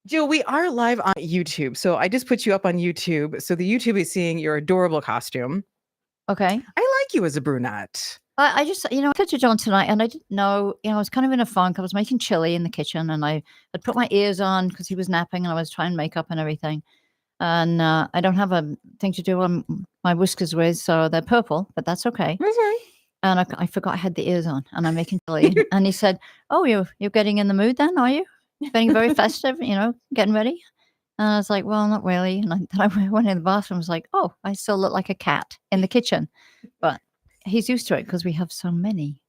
Jill, we are live on YouTube. So I just put you up on YouTube. So the YouTube is seeing your adorable costume. Okay. I like you as a brunette. I just, I put it on tonight and I didn't know, I was kind of in a funk. I was making chili in the kitchen and I had put my ears on because he was napping and I was trying makeup and everything. And I don't have a thing to do on my whiskers with, so they're purple, but that's okay. That's right. And I forgot I had the ears on and I'm making chili. And he said, "Oh, you're getting in the mood then, are you? Getting very festive, getting ready?" And I was like, "Well, not really." And then I went in the bathroom. I was like, "Oh, I still look like a cat in the kitchen." But he's used to it because we have so many.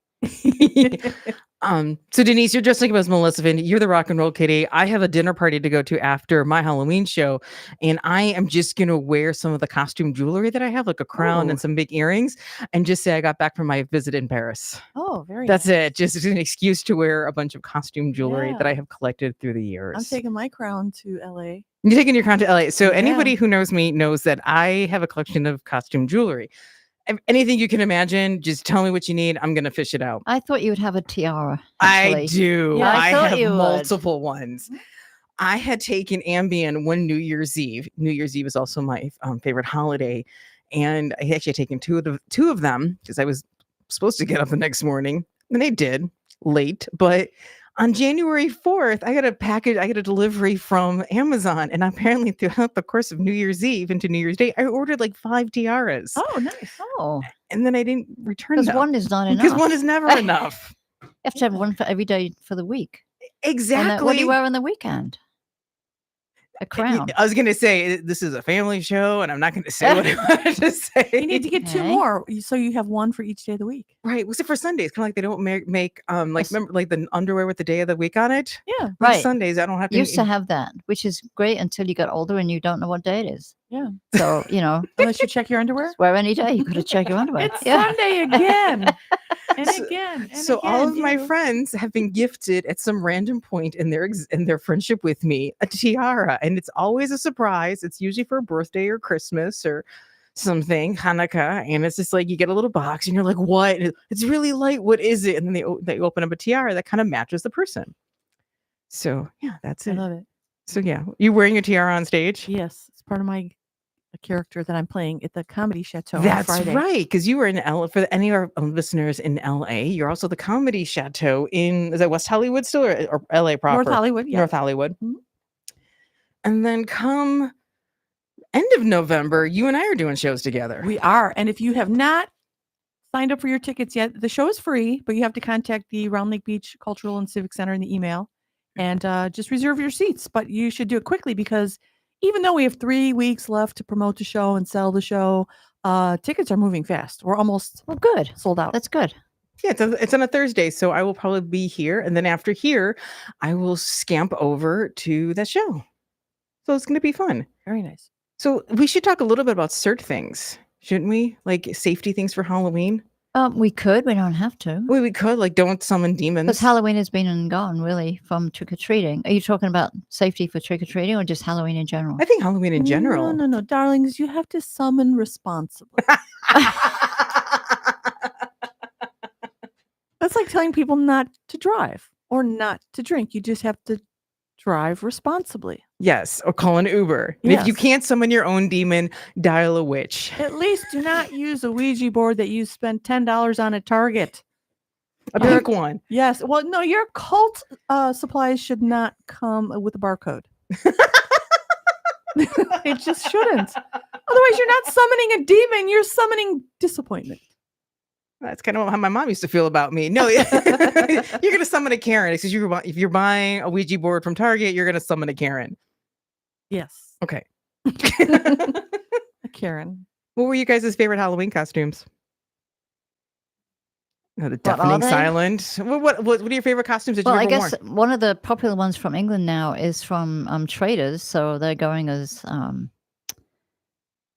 So Denise, you're dressed like Miss Maleficent. You're the rock and roll kitty. I have a dinner party to go to after my Halloween show, and I am just gonna wear some of the costume jewelry that I have, like a crown and some big earrings, and just say I got back from my visit in Paris. Oh, very That's nice. it. Just an excuse to wear a bunch of costume jewelry that I have collected through the years. I'm taking my crown to LA. You're taking your crown to LA. So Yeah. anybody who knows me knows that I have a collection of costume jewelry. Anything you can imagine, just tell me what you need. I'm going to fish it out. I thought you would have a tiara. I Actually. do. Yeah, I thought have you would. multiple ones. I had taken Ambien one New Year's Eve. New Year's Eve is also my favorite holiday. And I actually had taken two of them because I was supposed to get up the next morning. And I did, late. But on January 4th, I got a delivery from Amazon. And apparently throughout the course of New Year's Eve into New Year's Day, I ordered like 5 tiaras. Oh, nice. Oh. And then I didn't return them. Because one is not enough. Because one is never enough. You have to have one for every day for the week. Exactly. And what do you wear on the weekend? A crown. I was going to say, this is a family show, and I'm not going to say what I wanted to say. You need to get 2 more, so you have one for each day of the week. Right. Except for Sundays, kind of like they don't make remember like the underwear with the day of the week on it. Yeah, right. Sundays, I don't have to. Used to have that, which is great until you get older and you don't know what day it is. Yeah. So unless you check your underwear. Where any day you got to check your underwear. It's Sunday again. And again. So all of my friends have been gifted at some random point in their friendship with me a tiara, and it's always a surprise. It's usually for a birthday or Christmas or something, Hanukkah, and it's just like you get a little box and you're like, "What? It's really light. What is it?" And then they open up a tiara that kind of matches the person. So yeah, that's it. I love it. So yeah, you wearing your tiara on stage? Yes, it's part of my character that I'm playing at the Comedy Chateau. That's on Friday. right, because you were in LA. For any of our listeners in LA, you're also the Comedy Chateau is that West Hollywood still or LA proper? North Hollywood, yeah. North Hollywood. Mm-hmm. And then come end of November, you and I are doing shows together. We are, and if you have not signed up for your tickets yet, the show is free, but you have to contact the Round Lake Beach Cultural and Civic Center in the email and just reserve your seats. But you should do it quickly because even though we have 3 weeks left to promote the show and sell the show, tickets are moving fast. We're almost good sold out. That's good. Yeah, it's on a Thursday, so I will probably be here, and then after here, I will scamp over to that show. So it's going to be fun. Very nice. So we should talk a little bit about cert things, shouldn't we? Like safety things for Halloween. We could. We don't have to. We could. Like, don't summon demons. Because Halloween has been and gone, really, from trick-or-treating. Are you talking about safety for trick-or-treating or just Halloween in general? I think Halloween in general. No, darlings. You have to summon responsibly. That's like telling people not to drive or not to drink. You just have to drive responsibly. Yes, or call an Uber. And if you can't summon your own demon, dial a witch. At least do not use a Ouija board that you spend $10 on at Target. A pink one. Yes. Well, no, your cult supplies should not come with a barcode. It just shouldn't. Otherwise, you're not summoning a demon. You're summoning disappointment. That's kind of how my mom used to feel about me. No, you're going to summon a Karen. Because if you're buying a Ouija board from Target, you're going to summon a Karen. Yes. Okay. A Karen. What were you guys' favorite Halloween costumes? Oh, the deafening silence. What are your favorite costumes that you ever I guess worn? One of the popular ones from England now is from Traders. So they're going as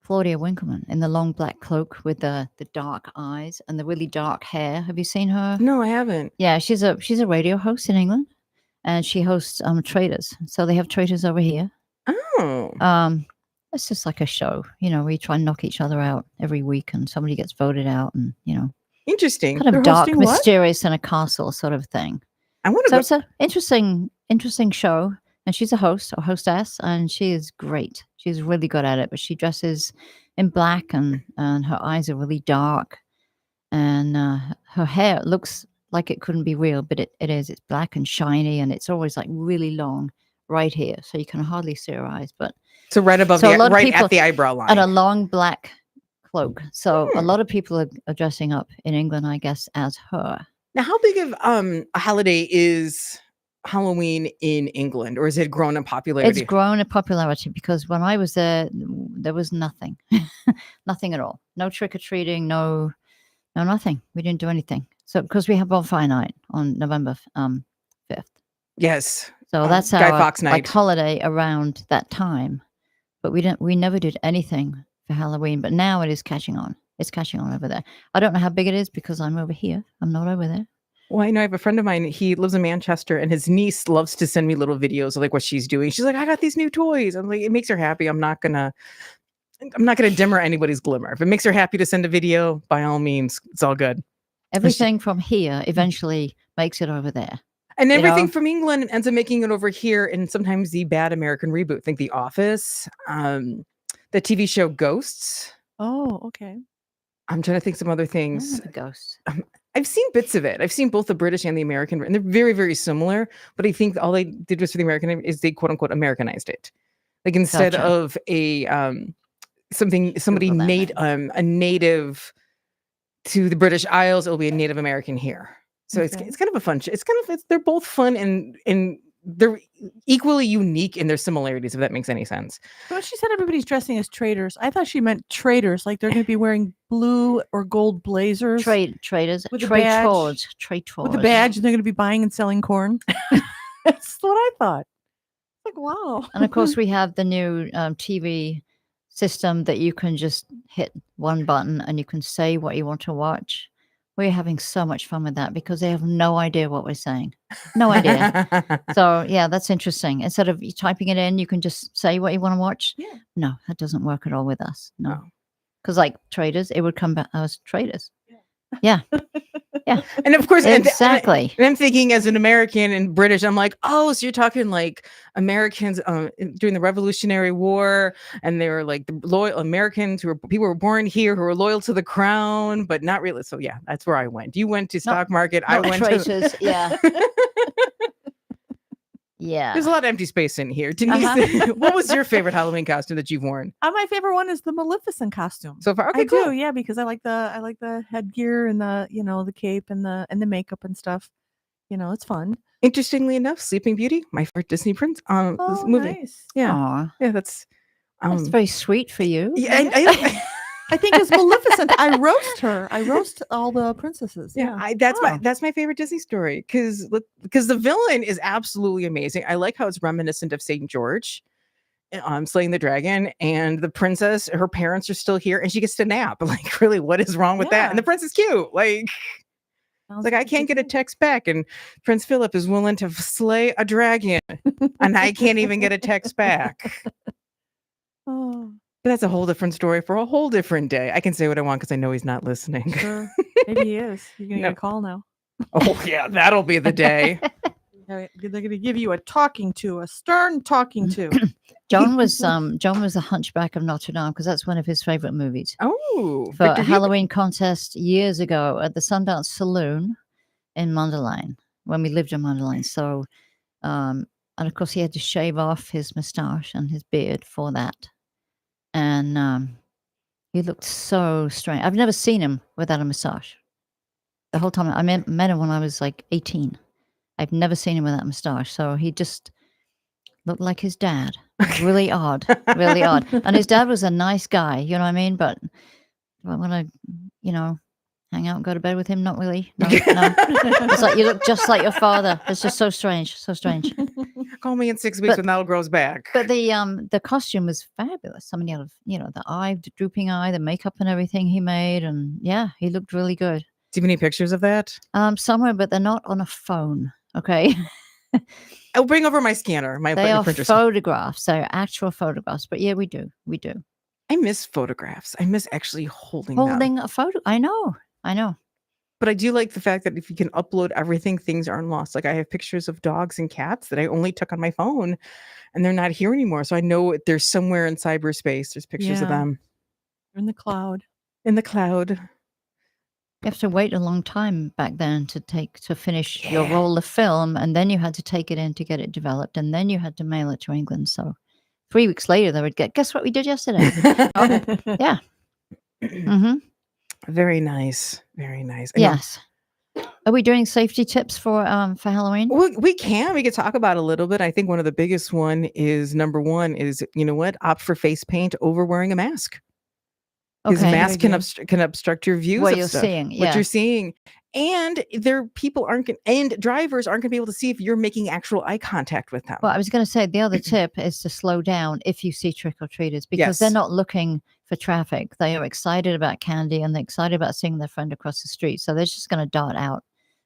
Claudia Winkleman in the long black cloak with the dark eyes and the really dark hair. Have you seen her? No, I haven't. Yeah, she's a radio host in England, and she hosts Traders. So they have Traders over here. Oh. It's just like a show, we try and knock each other out every week, and somebody gets voted out, and Interesting. kind of dark, mysterious in a castle sort of thing. I want to. So it's an interesting show. and she's a host or hostess, and she is great. She's really good at it. But she dresses in black, and her eyes are really dark, and her hair looks like it couldn't be real, but it is. It's black and shiny, and it's always like really long right here, so you can hardly see her eyes. But So right above So a lot of right people- at the eyebrow line. and a long black cloak. So a Hmm. lot of people are dressing up in England, I guess, as her. Now, how big of a holiday is Halloween in England, or is it grown in popularity? It's grown in popularity because when I was there was nothing, nothing at all. No trick or treating, no nothing. We didn't do anything. So because we have bonfire night on November 5th, Yes. so that's Guy our Fawkes like night. holiday around that time. But we never did anything for Halloween. But now it is catching on. It's catching on over there. I don't know how big it is because I'm over here. I'm not over there. Well, I know I have a friend of mine. He lives in Manchester, and his niece loves to send me little videos of like what she's doing. She's like, "I got these new toys." I'm like, it makes her happy. I'm not gonna dimmer anybody's glimmer. If it makes her happy to send a video, by all means, it's all good. Everything from here eventually makes it over there. And You everything know? from England ends up making it over here, and sometimes the bad American reboot. Think The Office, the TV show Ghosts. Oh, okay. I'm trying to think some other I things. don't know the ghost. I've seen bits of it. I've seen both the British and the American, and they're very, very similar. But I think all they did was for the American is they quote unquote Americanized it. Like instead Gotcha. of a somebody Google that made name. a native to the British Isles, it'll be a Native American here. So Okay. it's kind of a fun. It's kind of they're both fun and they're equally unique in their similarities. If that makes any sense. Well, she said everybody's dressing as traders. I thought she meant traders, like they're going to be wearing blue or gold blazers Traders, With a trade badge. towards. with a badge, and they're going to be buying and selling corn. That's what I thought. Like, wow. And of course, we have the new TV system that you can just hit one button and you can say what you want to watch. We're having so much fun with that because they have no idea what we're saying. No idea. So yeah, that's interesting. Instead of you typing it in, you can just say what you want to watch. Yeah. No, that doesn't work at all with us. No, Oh. because like traders, it would come back as traders. Yeah, And of course, exactly. And I'm thinking as an American and British, I'm like, oh, so you're talking like Americans during the Revolutionary War, and they were like the loyal Americans people who were born here who were loyal to the crown, but not really. So yeah, that's where I went. You went to stock market. I Not went traitors. to. Yeah, yeah. There's a lot of empty space in here. Denise, what was your favorite Halloween costume that you've worn My favorite one is the Maleficent costume. so far? Okay, I cool. do, yeah, because I like the headgear and the cape and the makeup and stuff. It's fun. Interestingly enough, Sleeping Beauty, my favorite Disney prince this movie. Nice. Yeah, Aw, yeah, that's. that's very sweet for you. Yeah, I I think it's Maleficent. I roast her. I roast all the princesses. Yeah, Yeah. Oh. that's my favorite Disney story because the villain is absolutely amazing. I like how it's reminiscent of Saint George, slaying the dragon, and the princess. Her parents are still here, and she gets to nap. Like, really, what is wrong with that? And the Yeah. prince is cute. Like, Sounds I like can't get a good. text back, and Prince Philip is willing to slay a dragon, and I can't even get a text back. Oh, But that's a whole different story for a whole different day. I can say what I want because I know he's not listening. sure. Maybe he is. You're gonna No. get a call now. Oh yeah, that'll be the day. They're gonna give you a stern talking to. John was the Hunchback of Notre Dame because that's one of his favorite movies. Oh, For Victor a Hugo. Halloween contest years ago at the Sundance Saloon in Mundelein when we lived in Mundelein. So, and of course he had to shave off his moustache and his beard for that, and he looked so strange. I've never seen him without a moustache. The whole time I met him when I was like 18. I've never seen him without a moustache. So he just looked like his dad. Really odd, really odd. And his dad was a nice guy, you know what I mean? But do I want to, hang out and go to bed with him? Not really. No, no. It's like you look just like your father. It's just so strange, so strange. Call me in 6 weeks But- when that grows back. But the costume was fabulous. I mean, the eye, the drooping eye, the makeup and everything he made, and yeah, he looked really good. Do you have any pictures of that? Somewhere, but they're not on a phone. Okay, I'll bring over my scanner, my they are printer. photographs. They're actual photographs. But yeah, we do. I miss photographs. I miss actually holding them. Holding a photo. I know. But I do like the fact that if you can upload everything, things aren't lost. Like I have pictures of dogs and cats that I only took on my phone and they're not here anymore. So I know they're somewhere in cyberspace. There's pictures of Yeah. them In the cloud. in the cloud. You have to wait a long time back then to finish your Yeah. roll of film, and then you had to take it in to get it developed, and then you had to mail it to England. So 3 weeks later, they would get, guess what we did yesterday? Yeah. hmm Very nice. Very nice. I know- Yes. Are we doing safety tips for Halloween? We could talk about a little bit. I think one of the biggest one is number one is, you know what? Opt for face paint over wearing a mask. Because Okay. mask can idea. can obstruct your views What of you're stuff, seeing, what yeah. you're seeing, and drivers aren't gonna be able to see if you're making actual eye contact with them. Well, I was going to say the other tip is to slow down if you see trick or treaters, because they're Yes. not looking for traffic. They are excited about candy and they're excited about seeing their friend across the street. So they're just going to dart out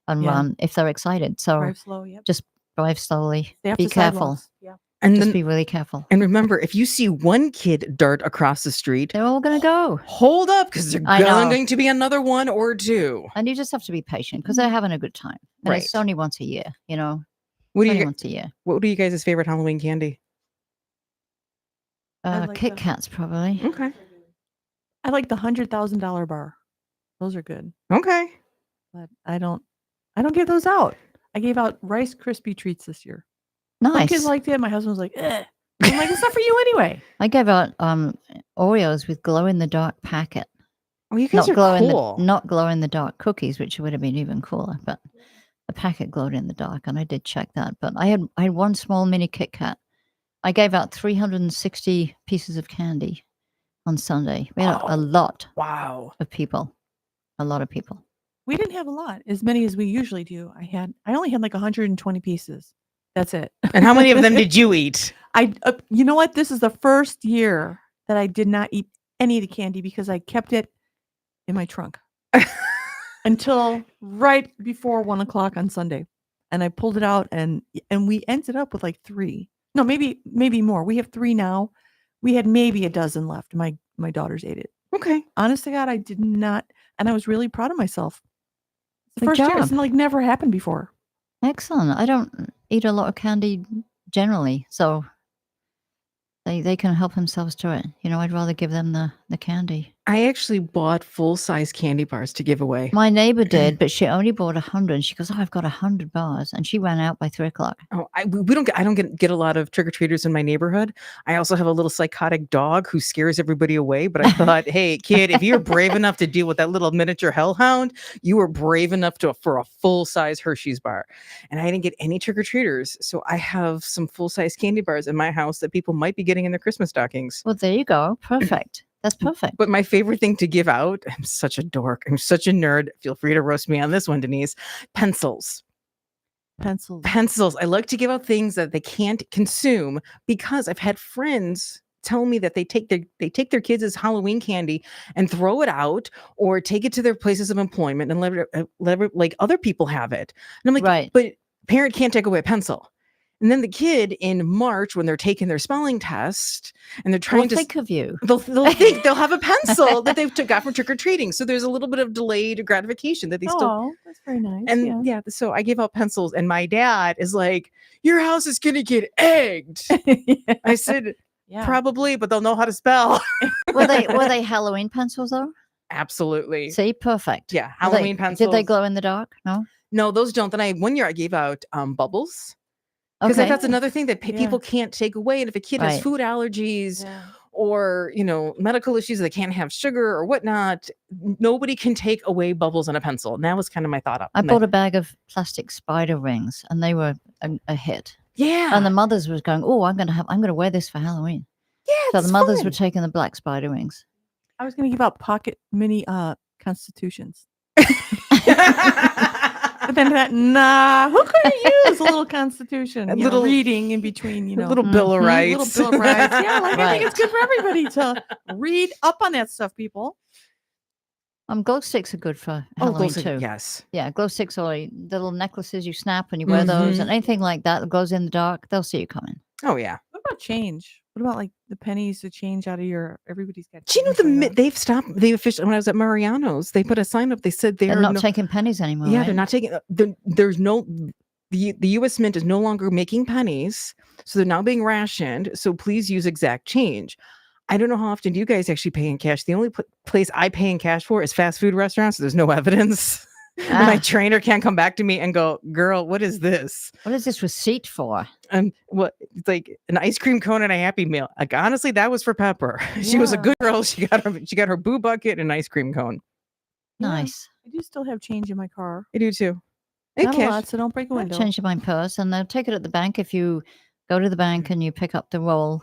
and Yeah. run if they're excited. So Drive slow. Yep. just drive slowly. Stay off Be the careful. sidewalks. Yeah. And Just then, be really careful. and remember, if you see one kid dart across the street, They're all going to go. hold up, because there's I know. going to be another one or two. And you just have to be patient because they're having a good time. And it's Right. only once a year, you know. What do Only you once a year. What are you guys' favorite Halloween candy? like Kit the- Kats, probably. Okay. I like the $100,000 bar. Those are good. Okay. But I don't give those out. I gave out Rice Krispie treats this year. Some Nice. kids liked it. My husband was like, eh. I'm like, it's not for you anyway. I gave out Oreos with glow in the dark packet. Oh, you guys Not are glow cool. not glow in the dark cookies, which would have been even cooler. But the packet glowed in the dark, and I did check that. But I had one small mini Kit Kat. I gave out 360 pieces of candy on Sunday. We had a lot Wow. of people. A lot of people. We didn't have a lot, as many as we usually do. I only had like 120 pieces. That's it. And how many of them did you eat? You know what? This is the first year that I did not eat any of the candy because I kept it in my trunk until right before 1:00 on Sunday, and I pulled it out, and we ended up with like 3. No, maybe more. We have 3 now. We had maybe a dozen left. My daughters ate it. Okay. Honest to God, I did not, and I was really proud of myself. It's the Good first year. It's job. like never happened before. Excellent. I don't eat a lot of candy generally, so they can help themselves to it. You know, I'd rather give them the candy. I actually bought full-size candy bars to give away. My neighbor did, but she only bought 100. And she goes, "Oh, I've got 100 bars," and she ran out by 3:00. Oh, I don't get a lot of trick-or-treaters in my neighborhood. I also have a little psychotic dog who scares everybody away. But I thought, hey, kid, if you're brave enough to deal with that little miniature hellhound, you were brave enough for a full-size Hershey's bar. And I didn't get any trick-or-treaters. So I have some full-size candy bars in my house that people might be getting in their Christmas stockings. Well, there you go. Perfect. That's perfect. But my favorite thing to give out, I'm such a dork. I'm such a nerd. Feel free to roast me on this one, Denise. Pencils. Pencils. I like to give out things that they can't consume because I've had friends tell me that they take their kids' Halloween candy and throw it out or take it to their places of employment and let it like other people have it. And I'm like, Right. but parent can't take away a pencil. And then the kid in March, when they're taking their spelling test and they're trying Well, to think of you. they'll think they'll have a pencil that they've got from trick-or-treating. So there's a little bit of delayed gratification that they still. Oh, that's very nice. And yeah. So I gave out pencils, and my dad is like, "Your house is gonna get egged." I said, Yeah. "Probably, but they'll know how to spell." Were they Halloween pencils though? Absolutely. See, perfect. Yeah, Were Halloween pencils. Did they glow in the dark? No. No, those don't. Then one year I gave out bubbles. Because Okay. that's another thing that people can't take away. And if a kid has Right. food allergies Yeah. or, medical issues, they can't have sugar or whatnot, nobody can take away bubbles and a pencil. And that was kind of my thought. I bought a bag of plastic spider rings, and they were a hit. Yeah. And the mothers was going, "Oh, I'm gonna wear this for Halloween." Yeah. So It's the mothers fun. were taking the black spider wings. I was going to give out pocket mini constitutions. But then who could use a little constitution? A A little- little reading in between, A little Bill of Rights. little Bill of Rights. Yeah, like I think Right. it's good for everybody to read up on that stuff, people. Glow sticks are good for Oh, Halloween those are- too. yes. Yeah, glow sticks are the little necklaces you snap and you wear those, and anything like that that glows in the dark, they'll see you coming. Oh, yeah. What about change? What about like the pennies to change out of your? Everybody's got. Do you know change right now. they've stopped? They officially, when I was at Mariano's, they put a sign up. They said they They're are not no, taking pennies anymore. yeah, right? they're not taking. There's no. The U.S. Mint is no longer making pennies, so they're now being rationed. So please use exact change. I don't know how often do you guys actually pay in cash. The only place I pay in cash for is fast food restaurants. So there's no evidence. My trainer can't come back to me and go, "Girl, what is this? What is this receipt for?" What? It's like an ice cream cone and a Happy Meal. Like honestly, that was for Pepper. She was a Yeah. good girl. She got her boo bucket and an ice cream cone. Yeah, Nice. I do still have change in my car. I do too. And Not a cash. lot, so don't break a I've window. changed my purse, and they'll take it at the bank if you go to the bank and you pick up the roll,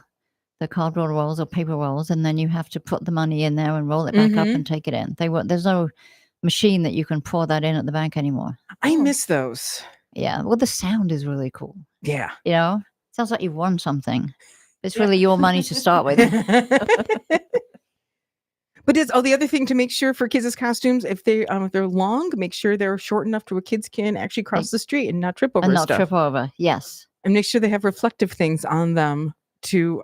the cardboard rolls or paper rolls, and then you have to put the money in there and roll it back up Mhm. and take it in. There's no machine that you can pour that in at the bank anymore. I Oh. miss those. Yeah, well, the sound is really cool. Yeah. You know, sounds like you won something. It's Yeah. really your money to start with. But the other thing to make sure for kids' costumes, if they're long, make sure they're short enough to where kids can actually cross the street and not trip over And not stuff. trip over. Yes. And make sure they have reflective things on them to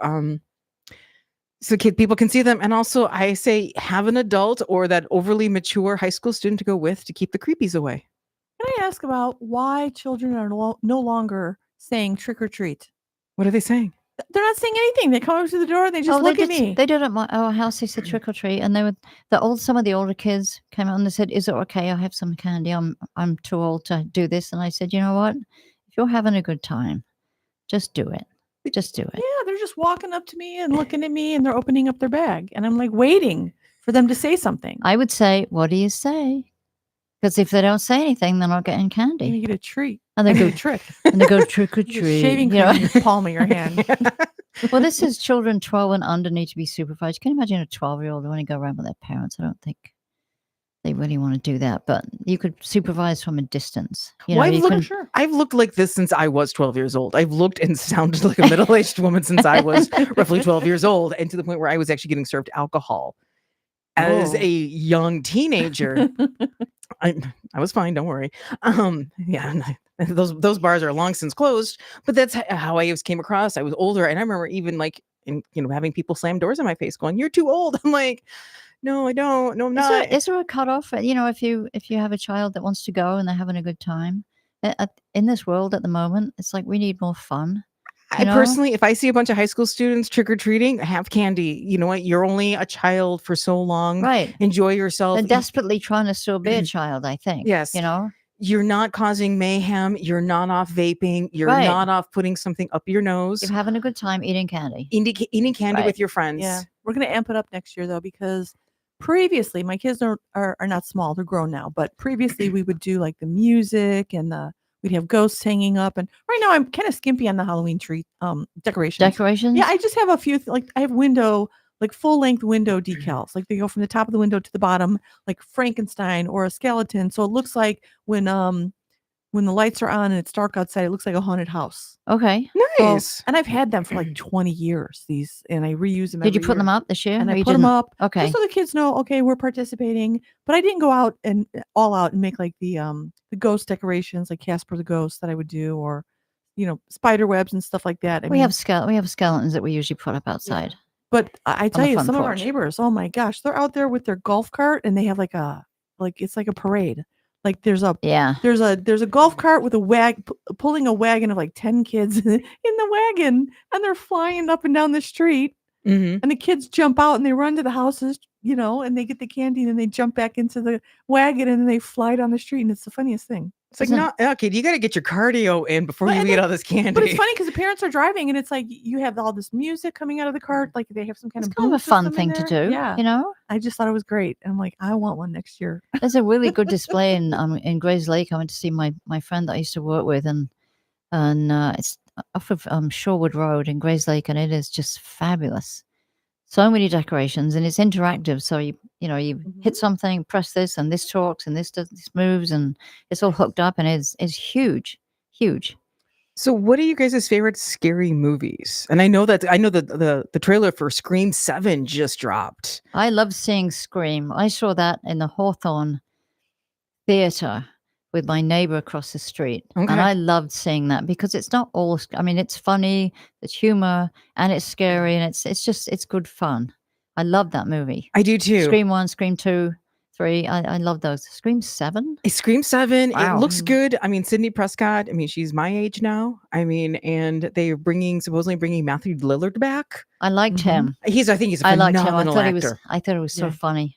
so people can see them. And also I say have an adult or that overly mature high school student to go with to keep the creepies away. Can I ask about why children are no longer saying trick or treat? What are they saying? They're not saying anything. They come up to the door and they just look they at did, me. They did at our house. They said trick or treat, and they were some of the older kids came out and they said, "Is it okay? I have some candy. I'm too old to do this." And I said, "You know what? If you're having a good time, just do it. Just do it." Yeah, they're just walking up to me and looking at me and they're opening up their bag. And I'm like waiting for them to say something. I would say, "What do you say?" Because if they don't say anything, they're not getting You're candy. gonna get a treat. And they I mean, go a trick. and they go trick or You get treat. shaving You know? cream in the palm of your hand. Well, this is children 12 and under need to be supervised. Can you imagine a 12-year-old want to go around with their parents? I don't think they really want to do that, but you could supervise from a distance. You know, Well, you For can, sure. I've looked like this since I was 12 years old. I've looked and sounded like a middle-aged woman since I was roughly 12 years old, and to the point where I was actually getting served alcohol as Oh. a young teenager. I was fine, don't worry. Yeah, and those bars are long since closed, but that's how I came across. I was older, and I remember even like having people slam doors in my face, going, "You're too old." I'm like, "No, I don't. No, I'm not." is there a cutoff? You know, if you have a child that wants to go and they're having a good time in this world at the moment, it's like we need more fun. I personally, if I see a bunch of high school students trick or treating, have candy. You know what? You're only a child for so long. Right. Enjoy yourself. They're desperately trying to still be a child, I think. Yes. You know? You're not causing mayhem. You're not off vaping. You're Right. not off putting something up your nose. You're having a good time eating candy. Eating candy Right. with your friends. Yeah. We're gonna amp it up next year though, because previously my kids are not small, they're grown now, but previously we would do like the music and we'd have ghosts hanging up, and right now I'm kind of skimpy on the Halloween tree decorations. Decorations? Yeah, I just have a few like I have full length window decals. Like they go from the top of the window to the bottom, like Frankenstein or a skeleton. So it looks like when the lights are on and it's dark outside, it looks like a haunted house. Okay. Nice. And I've had them for like 20 years, and I reuse them. Did you every put them year. up this year? And or I you put them didn't? up Okay. just so the kids know, okay, we're participating. But I didn't go out and all out and make like the ghost decorations, like Casper the Ghost that I would do, or spider webs and stuff like that. We have skeletons that we usually put up outside. But I tell the you, front some of our porch. neighbors, oh my gosh, they're out there with their golf cart and they have it's like a parade. Like there's a Yeah. there's a golf cart with a pulling a wagon of like 10 kids in the wagon, and they're flying up and down the street. Mhm. And the kids jump out and they run to the houses, and they get the candy and then they jump back into the wagon and then they fly down the street. And it's the funniest thing. It's like, not okay. You got to get your cardio in before But- you and eat then- all this candy. But it's funny because the parents are driving and it's like you have all this music coming out of the cart. Like they have some kind It's of kind of boom a fun system in thing to there. do. Yeah. You know? I just thought it was great. And I'm like, I want one next year. There's a really good display in Grays Lake. I went to see my friend that I used to work with, and it's off of Shorewood Road in Grays Lake, and it is just fabulous. So many decorations, and it's interactive. So you hit something, press this, and this talks, and this moves, and it's all hooked up, and it's huge, huge. So, what are you guys' favorite scary movies? And I know the trailer for Scream 7 just dropped. I love seeing Scream. I saw that in the Hawthorne Theater with my neighbor across the street. Okay. And I loved seeing that because it's not all, I mean, it's funny, it's humor, and it's scary, and it's good fun. I love that movie. I do too. Scream 1, Scream 2, 3. I love those. Scream 7? Scream 7, it Wow. looks good. I mean, Sydney Prescott, I mean, she's my age now. I mean, and they're supposedly bringing Matthew Lillard back. I liked him. I think he's a I liked him. phenomenal actor. I thought it was so Yeah. funny.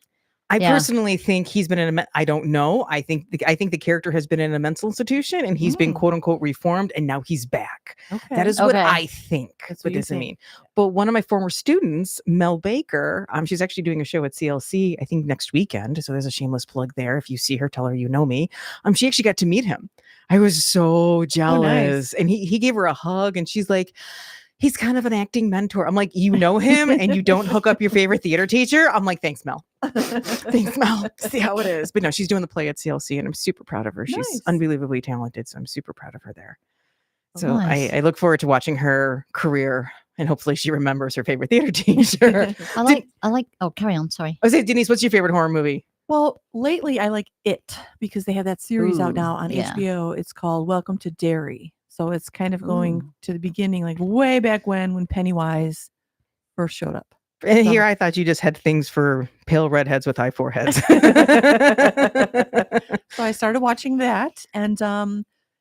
I Yeah. personally think he's been in I don't know. I think the character has been in a mental institution and he's been quote unquote reformed and now he's back. Okay. That is what Okay. I think. That's What what you does it think. mean? But one of my former students, Mel Baker, she's actually doing a show at CLC, I think next weekend. So there's a shameless plug there. If you see her, tell her you know me. She actually got to meet him. I was so jealous. And he gave her a hug and she's like, he's kind of an acting mentor. I'm like, you know him and you don't hook up your favorite theater teacher? I'm like, thanks, Mel. Thanks, Mel. See how it is. But no, she's doing the play at CLC and I'm super proud of her. She's Nice. unbelievably talented. So I'm super proud of her there. So Nice. I look forward to watching her career and hopefully she remembers her favorite theater teacher. I like, oh, carry on. Sorry. I was saying, Denise, what's your favorite horror movie? Well, lately I like It because they have that series out Ooh, now on yeah. HBO. It's called Welcome to Derry. So it's kind of going Ooh. to the beginning, like way back when Pennywise first showed up. And So- here I thought you just had things for pale redheads with high foreheads. So I started watching that and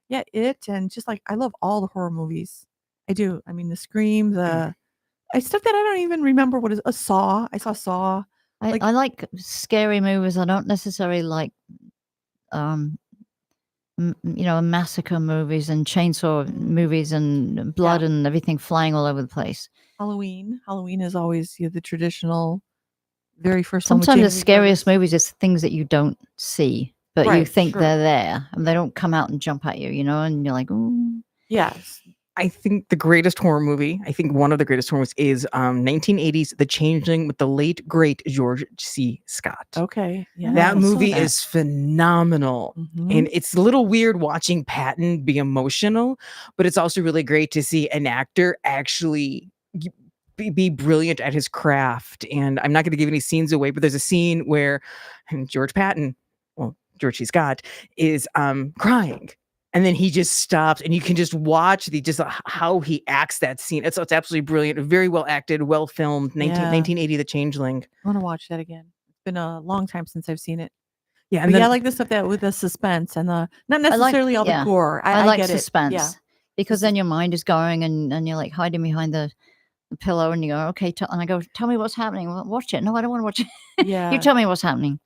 yeah, It and just like I love all the horror movies. I do. I mean the Scream, stuff that I don't even remember what is a Saw. I saw Saw. Like- I like scary movies. I don't necessarily like, massacre movies and chainsaw movies and blood and everything flying all over the place. Halloween. Halloween is always the traditional very first one with Sometimes the Jamie Lee scariest Curtis. movies is things that you don't see, but you Right, think sure. they're there and they don't come out and jump at you, and you're like, ooh. Yes. I think the greatest horror movie, I think one of the greatest horror movies is 1980s The Changeling with the late, great George C. Scott. Okay. Yeah. That I saw movie that. is phenomenal. Mhm. And it's a little weird watching Patton be emotional, but it's also really great to see an actor actually be brilliant at his craft. And I'm not going to give any scenes away, but there's a scene where George C. Scott is crying. And then he just stops and you can just watch how he acts that scene. It's absolutely brilliant. Very well acted, well filmed. 1980, The Changeling. I want to watch that again. It's been a long time since I've seen it. Yeah. But And then, I like the stuff that with the suspense and the not necessarily all yeah. the gore. I like get suspense It. Yeah. because then your mind is going and you're like hiding behind the pillow and you go, okay, and I go, tell me what's happening. Well, watch it. No, I don't want to watch it. Yeah. You tell me what's happening.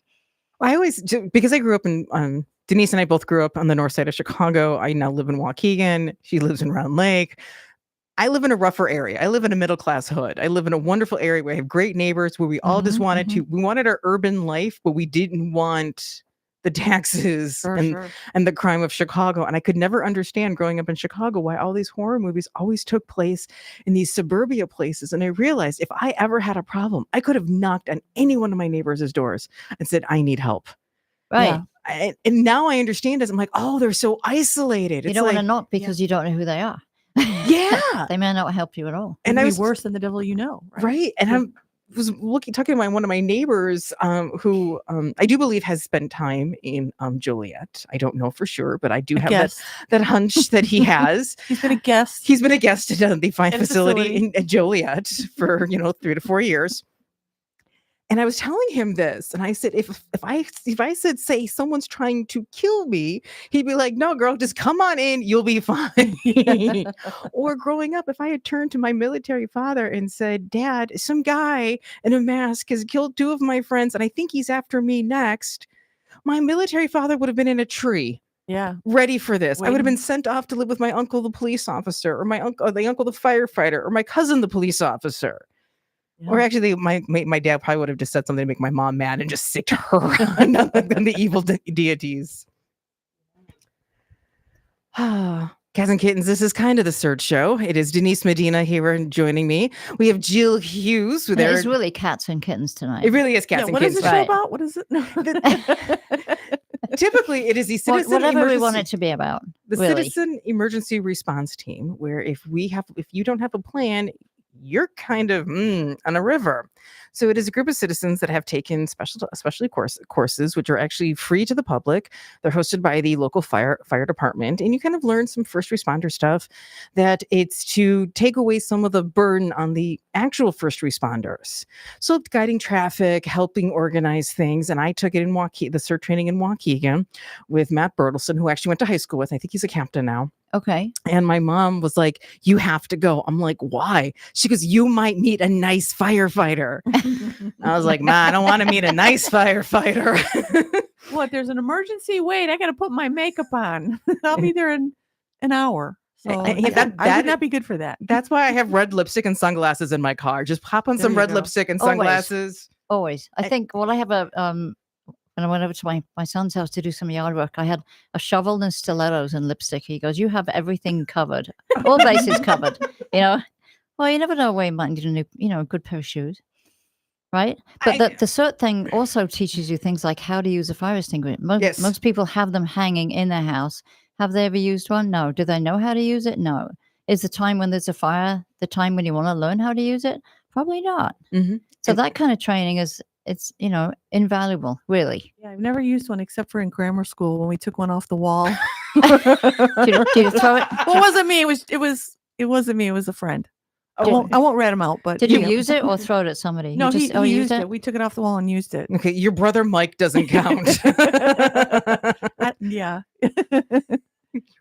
I always, because I grew up in, Denise and I both grew up on the north side of Chicago. I now live in Waukegan. She lives in Round Lake. I live in a rougher area. I live in a middle class hood. I live in a wonderful area where I have great neighbors where we all just Mhm, we wanted our urban life, but we didn't want the taxes Sure, and sure. the crime of Chicago. And I could never understand growing up in Chicago why all these horror movies always took place in these suburbia places. And I realized if I ever had a problem, I could have knocked on any one of my neighbors' doors and said, I need help. Right. Yeah. And now I understand this. I'm like, oh, they're so isolated. You It's don't want to like, knock because you don't know who they are. yeah. They may not help you at all. And It'd I be was worse than the devil you know. right. And I was talking to one of my neighbors who I do believe has spent time in Joliet. I don't know for sure, but I do have that hunch that he has. He's been a guest. He's been a guest at the fine In a facility at Joliet for 3 to 4 years. And I was telling him this, and I said, if I said, say someone's trying to kill me, he'd be like, no, girl, just come on in, you'll be fine. Or growing up, if I had turned to my military father and said, Dad, some guy in a mask has killed 2 of my friends, and I think he's after me next, my military father would have been in a tree. Yeah. Ready for this. I would have Waiting. been sent off to live with my uncle, the police officer, or my uncle, the firefighter, or my cousin, the police officer. Yeah. Or actually, my dad probably would have just said something to make my mom mad and just sicked her on the evil deities. Cats and Kittens, this is kind of the search show. It is Denise Medina here and joining me. We have Jill Hughes. And it's really cats and kittens tonight. It really is Cats and What is Kittens. the show Right. about? What is it? No. Typically, it is the citizen Whatever we emergency- want it to be about. the really. citizen emergency response team, where if you don't have a plan, you're kind of on a river. So it is a group of citizens that have taken especially courses, which are actually free to the public. They're hosted by the local fire department, and you kind of learn some first responder stuff. That it's to take away some of the burden on the actual first responders. So guiding traffic, helping organize things, and I took it in Waukegan, the CERT training in Waukegan, with Matt Bertelson, who I actually went to high school with. I think he's a captain now. Okay. And my mom was like, "You have to go." I'm like, "Why?" She goes, "You might meet a nice firefighter." I was like, "Ma, I don't want to meet a nice firefighter." What? There's an emergency? Wait, I got to put my makeup on. I'll be there in an hour. So I would not be good for that. That's why I have red lipstick and sunglasses in my car. Just pop on There some you red go. lipstick and Always. sunglasses. Always. I think, well, I have when I went over to my son's house to do some yard work, I had a shovel and stilettos and lipstick. He goes, "You have everything covered, all bases covered." Well, you never know where you might need a good pair of shoes, right? But the CERT thing also teaches you things like how to use a fire extinguisher. Most people have them hanging in their house. Have they ever used one? No. Do they know how to use it? No. Is the time when there's a fire the time when you want to learn how to use it? Probably not. Mm-hmm. So that kind of training it's invaluable, really. Yeah, I've never used one except for in grammar school when we took one off the wall. Did you throw it? Well, it wasn't me. It wasn't me. It was a friend. I won't rat him out. But Did you use it or throw it at somebody? No, he used it. We took it off the wall and used it. Okay, your brother Mike doesn't count. Yeah.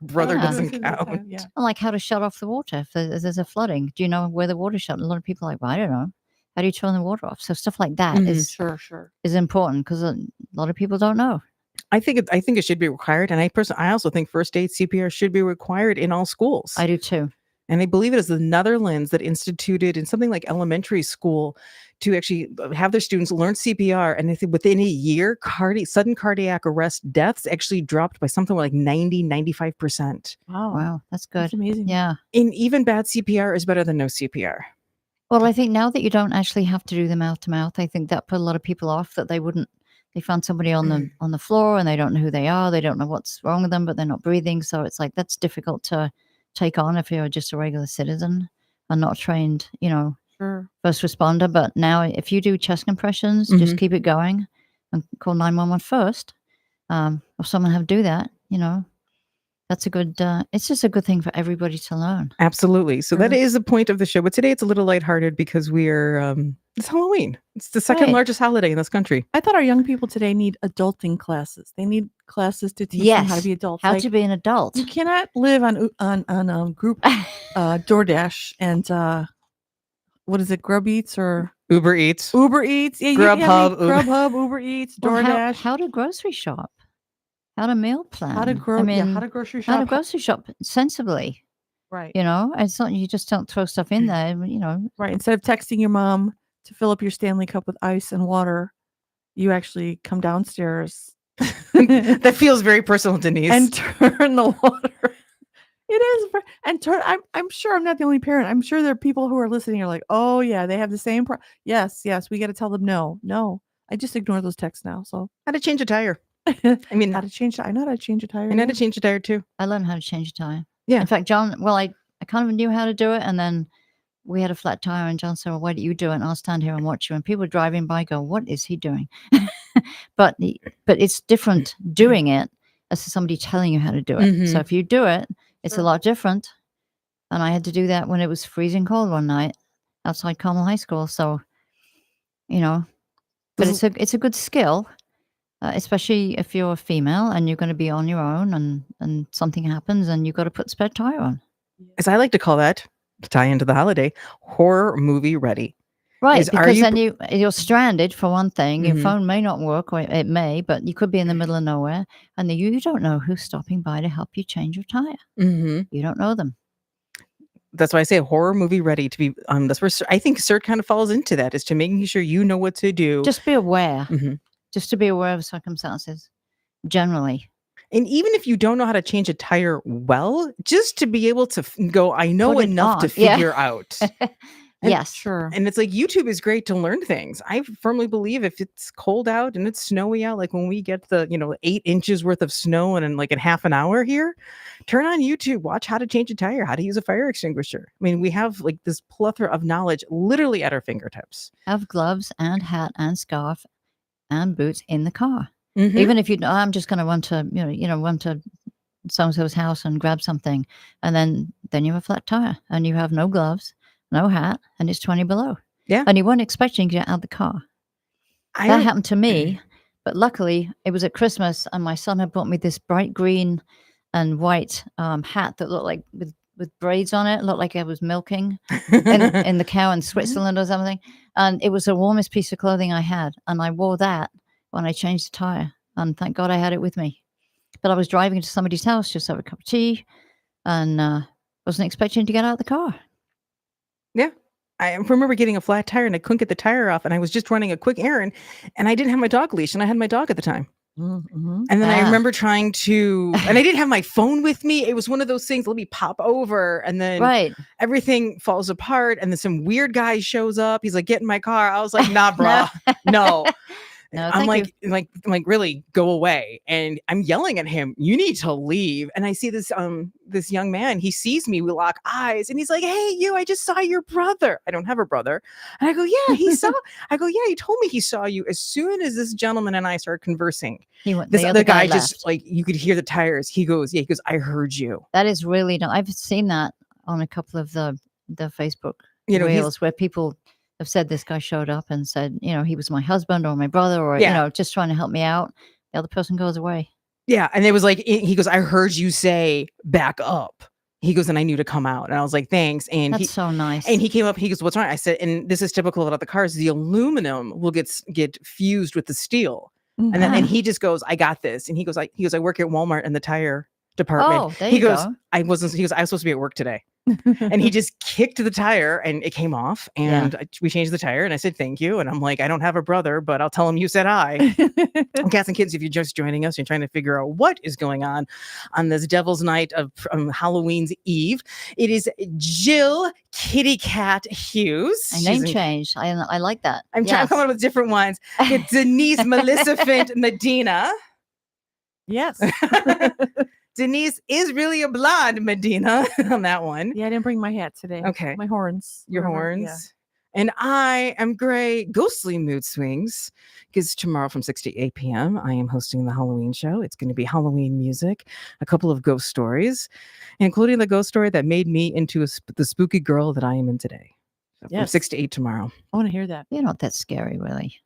Brother Yeah. doesn't count. Yeah. Like how to shut off the water if there's a flooding. Do you know where the water's shut? A lot of people are like, well, I don't know. How do you turn the water off? So stuff like that is Sure. is important because a lot of people don't know. I think it should be required, and I also think first aid CPR should be required in all schools. I do too. And I believe it is the Netherlands that instituted in something like elementary school to actually have their students learn CPR. And I think within a year, sudden cardiac arrest deaths actually dropped by something like 95%. Wow, that's good. That's amazing. Yeah. And even bad CPR is better than no CPR. Well, I think now that you don't actually have to do the mouth to mouth, I think that put a lot of people off that they found somebody on the floor and they don't know who they are. They don't know what's wrong with them, but they're not breathing. So it's like, that's difficult to take on if you're just a regular citizen and not trained, first responder. But now if you do chest compressions, just keep it going and call 911 first. Or someone have to do that, that's a good, it's just a good thing for everybody to learn. Absolutely. So that is the point of the show. But today it's a little lighthearted because it's Halloween. It's the second largest holiday in this country. I thought our young people today need adulting classes. They need classes to teach them how to be adults. How to be an adult. You cannot live on group DoorDash and what is it, Grub Eats or Uber Eats. Yeah, Grubhub, Uber Eats, Well, DoorDash. how to grocery shop. How to meal plan. How to grocery shop. How to grocery shop sensibly. Right. It's not, you just don't throw stuff in there, Right. Instead of texting your mom to fill up your Stanley cup with ice and water, you actually come downstairs. That feels very personal, Denise. And turn the water. It is. And turn. I'm sure I'm not the only parent. I'm sure there are people who are listening. Are like, oh yeah, they have the same. Yes. We got to tell them no. I just ignore those texts now. So how to change a tire. I mean, I know how to change a tire. I know how to change a tire too. I learned how to change a tire. Yeah. In fact, John, I kind of knew how to do it. And then we had a flat tire and John said, well, why don't you do it? And I'll stand here and watch you. And people driving by go, what is he doing? But it's different doing it as somebody telling you how to do it. So if you do it, it's a lot different. And I had to do that when it was freezing cold one night outside Carmel High School. So, but it's a good skill. Especially if you're a female and you're going to be on your own and something happens and you've got to put spare tire on. As I like to call that, to tie into the holiday, horror movie ready. Right, because then you're stranded for one thing. Your phone may not work, or it may, but you could be in the middle of nowhere and you don't know who's stopping by to help you change your tire. You don't know them. That's why I say horror movie ready to be. That's where I think CERT kind of falls into that, is to making sure you know what to do. Just be aware. Just to be aware of circumstances, generally. And even if you don't know how to change a tire well, just to be able to go, I know enough to figure out. And- Yes. Sure. And it's like YouTube is great to learn things. I firmly believe if it's cold out and it's snowy out, like when we get the 8 inches worth of snow in like in half an hour here, turn on YouTube, watch how to change a tire, how to use a fire extinguisher. I mean, we have like this plethora of knowledge literally at our fingertips. Have gloves and hat and scarf and boots in the car. Mhm. Even if I'm just going to run to run to so and so's house and grab something, and then you have a flat tire and you have no gloves, no hat, and it's 20 below. Yeah. And you weren't expecting to get out of the car. That happened to me, but luckily it was at Christmas, and my son had bought me this bright green and white hat that looked like with braids on it. It looked like I was milking in the cow in Switzerland or something. And it was the warmest piece of clothing I had, and I wore that when I changed the tire. And thank God I had it with me. But I was driving to somebody's house just to have a cup of tea, and wasn't expecting to get out of the car. Yeah. I remember getting a flat tire and I couldn't get the tire off, and I was just running a quick errand, and I didn't have my dog leash, and I had my dog at the time. Mm-hmm. And then I Ah. remember trying to, and I didn't have my phone with me. It was one of those things, let me pop over, and then Right. everything falls apart, and then some weird guy shows up. He's like, get in my car. I was like, nah, bro. No. No, I'm thank like, really go away. And I'm yelling at him, you need to leave. And I see this young man, he sees me, we lock eyes, and he's like, hey, you, I just saw your brother. I don't have a brother. And I go, yeah, I go, yeah, he told me he saw you. As soon as this gentleman and I started conversing, He went, this the other guy left. just like, you could hear the tires. He goes, I heard you. That is really I've seen that on a couple of the Facebook He's reels where people have said this guy showed up and said, he was my husband or my brother, or just trying to help me out. The other person goes away. Yeah. And it was like, he goes, I heard you say back up. He goes, and I knew to come out. And I was like, thanks. And That's so nice. And he came up, he goes, what's wrong? I said, and this is typical about the cars, the aluminum will get fused with the steel. Mm-hmm. And then he just goes, I got this. And he goes, I work at Walmart in the tire department. Oh, there he you goes, go. I was supposed to be at work today. And he just kicked the tire and it came off, and we changed the tire, and I said, thank you. And I'm like, I don't have a brother, but I'll tell him you said hi. Cats and kids, if you're just joining us, you're trying to figure out what is going on this Devil's Night of Halloween's Eve. It is Jill Kitty Cat Hughes. My name changed. I like that. I'm trying to come up with different ones. It's Denise Maleficent Medina. Yes. Denise is really a blonde Medina on that one. Yeah, I didn't bring my hat today. Okay. My horns. Your Whatever. horns. Yeah. And I am Gray Ghostly Mood Swings, because tomorrow from 6 to 8 p.m. I am hosting the Halloween show. It's going to be Halloween music, a couple of ghost stories, including the ghost story that made me into the spooky girl that I am in today. So from 6 to 8 tomorrow. I want to hear that. You're not that scary, really.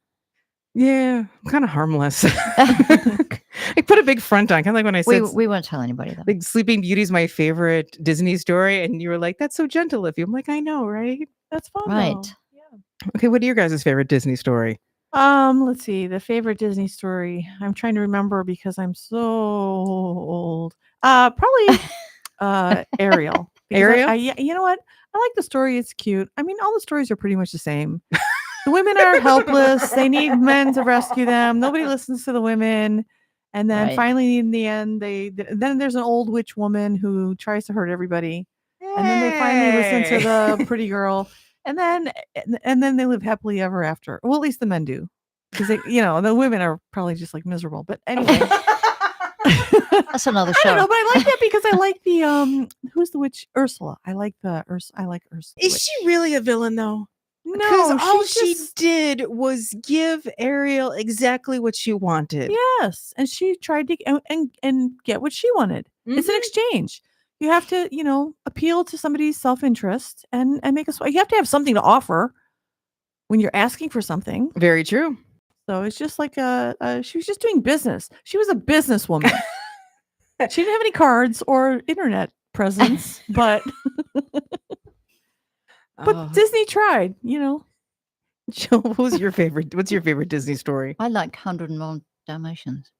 Yeah, I'm kind of harmless. I put a big front on, kind of like when I said We won't tell anybody that. like Sleeping Beauty is my favorite Disney story, and you were like, that's so gentle of you. I'm like, I know, right? That's fun. Right. Though. Yeah. Okay, what are your guys' favorite Disney story? Let's see. The favorite Disney story. I'm trying to remember because I'm so old. Probably Ariel. Ariel? You know what? I like the story. It's cute. I mean, all the stories are pretty much the same. The women are helpless. They need men to rescue them. Nobody listens to the women. And then finally, in the end, then there's an old witch woman who tries to hurt everybody. And then they finally listen to the pretty girl. And then they live happily ever after. Well, at least the men do. Because the women are probably just like miserable. But anyway. That's another show. I don't know, but I like that because I like the who's the witch? Ursula. I like Ursula. Is she really a villain though? No, Because all she did was give Ariel exactly what she wanted. Yes, and she tried to and get what she wanted. Mm-hmm. It's an exchange. You have to, appeal to somebody's self-interest and make us. You have to have something to offer when you're asking for something. Very true. So it's just like she was just doing business. She was a businesswoman. She didn't have any cards or internet presence, but. But Disney tried, Jill, what's your favorite Disney story? I like 101 Dalmatians.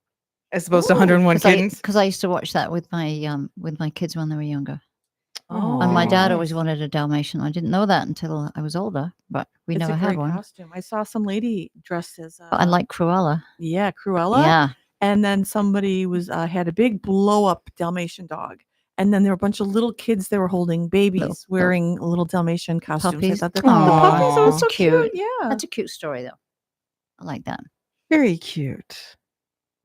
As opposed to 101 Kittens? Because I used to watch that with my kids when they were younger. Oh, and my dad nice. always wanted a Dalmatian. I didn't know that until I was older, but we never had one. Costume. I saw some lady dressed as. But I like Cruella. Yeah, Cruella. Yeah. And then somebody was had a big blow up Dalmatian dog, And then there were a bunch of little kids that were holding babies Little- wearing little Dalmatian costumes. Puppies. I thought the Aw. puppies, that was so That's cute. cute. Yeah. That's a cute story, though. I like that. Very cute.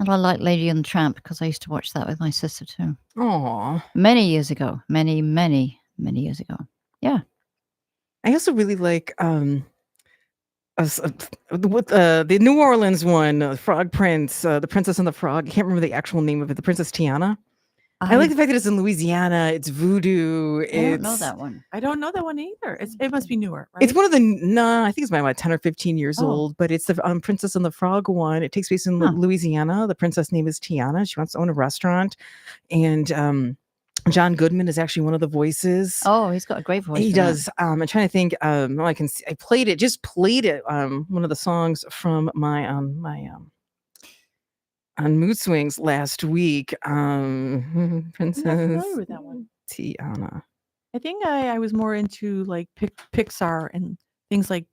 And I like Lady and the Tramp because I used to watch that with my sister too. Aw. Many years ago. Many years ago. Yeah. I also really like with the New Orleans one, Frog Prince, the Princess and the Frog. I can't remember the actual name of it. The Princess Tiana. I like the fact that it's in Louisiana. It's voodoo. I don't know that one. I don't know that one either. It must be newer, right? It's one of the I think it's about 10 or 15 years Oh. old, but it's the Princess and the Frog one. It takes place in Huh. Louisiana. The princess name is Tiana. She wants to own a restaurant, and John Goodman is actually one of the voices. Oh, he's got a great voice. He for that. does. I'm trying to think. Well, I can see. I played it. One of the songs from my on Mood Swings last week. Princess I'm not familiar with that one. Tiana. I think I was more into like Pixar and things like,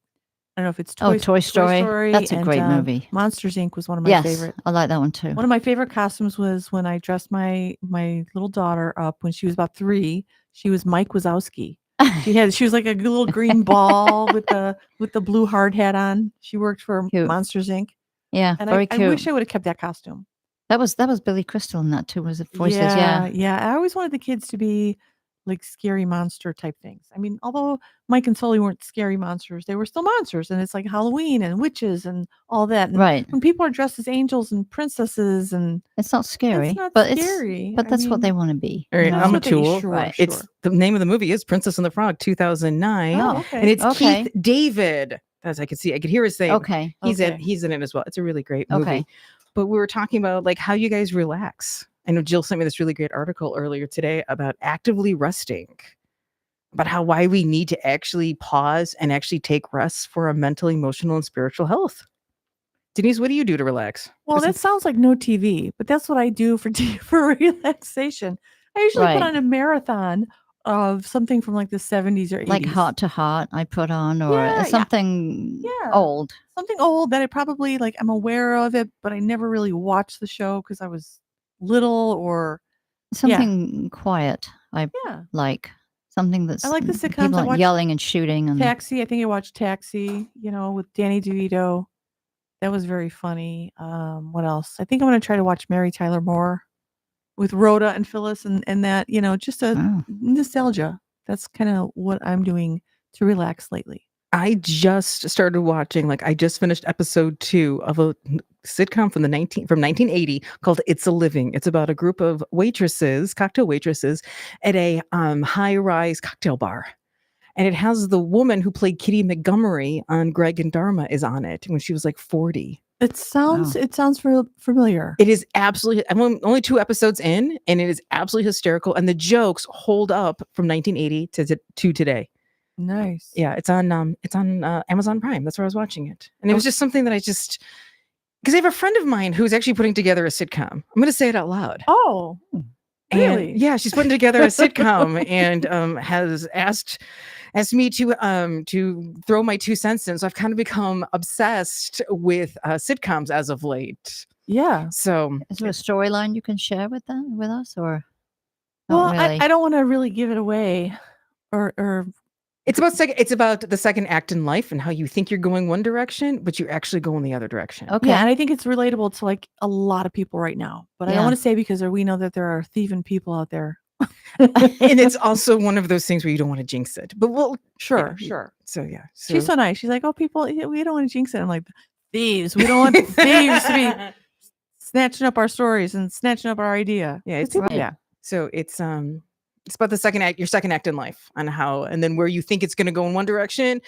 I don't know if it's Toy Story. That's a great movie. Monsters Inc. was one of my Yes, favorite. I like that one too. One of my favorite costumes was when I dressed my little daughter up when she was about 3. She was Mike Wazowski. She was like a little green ball with the blue hard hat on. She worked for Cute. Monsters Inc. Yeah, And very I cute. wish I would have kept that costume. That was Billy Crystal in that too. Was it voices? Yeah, Yeah. yeah. I always wanted the kids to be like scary monster type things. I mean, although Mike and Sully weren't scary monsters, they were still monsters, and it's like Halloween and witches and all that. And Right. when people are dressed as angels and princesses, and It's not scary, it's not but scary. but I that's what they mean, want to be. All right, that's I'm a what they- tool. Sure, Right. sure. It's the name of the movie is Princess and the Frog, 2009, Oh, Oh, okay. and it's Okay. Keith David. As I could hear his name. Okay. He's Okay. in it as well. It's a really great movie. Okay. But we were talking about like how you guys relax. I know Jill sent me this really great article earlier today about actively resting, about why we need to actually pause and actually take rests for our mental, emotional, and spiritual health. Denise, what do you do to relax? Well, that sounds like no TV, but that's what I do for for relaxation. I usually put Right. on a marathon of something from like the 70s or 80s. Like Heart to Heart, I put on, or Yeah, yeah. something Yeah. old. Something old that I probably like I'm aware of it, but I never really watched the show because I was little or Something quiet. I yeah. like something that's I like the sitcoms. people I aren't watched yelling and shooting and Taxi. I think I watched Taxi, with Danny DeVito. That was very funny. What else? I think I'm gonna try to watch Mary Tyler Moore with Rhoda and Phyllis and that, just a Oh. nostalgia. That's kind of what I'm doing to relax lately. I just started watching, I just finished episode 2 of a sitcom from 1980 called It's a Living. It's about a group of cocktail waitresses at a high-rise cocktail bar. And it has the woman who played Kitty Montgomery on Greg and Dharma is on it when she was like 40. It sounds familiar. It is absolutely, I'm only 2 episodes in, and it is absolutely hysterical. And the jokes hold up from 1980 to today. Nice. Yeah, it's on Amazon Prime. That's where I was watching it. And it was just something that because I have a friend of mine who's actually putting together a sitcom. I'm going to say it out loud. Oh, And, really? yeah, she's putting together a sitcom and has asked me to throw my 2 cents in. So I've kind of become obsessed with sitcoms as of late. Yeah. So Is there a storyline you can share with us, or Well, not really? I don't want to really give it away, or it's about the second act in life and how you think you're going one direction, but you actually go in the other direction. Okay. yeah, and I think it's relatable to like a lot of people right now. But I don't Yeah. want to say because we know that there are thieving people out there. And it's also one of those things where you don't want to jinx it. But Sure. So yeah. She's so nice. She's like, oh, people, we don't want to jinx it. I'm like, thieves. We don't want the thieves to be snatching up our stories and snatching up our idea. Yeah, it's Right. yeah. So it's about the second act, your second act in life, and and then where you think it's going to go in one direction,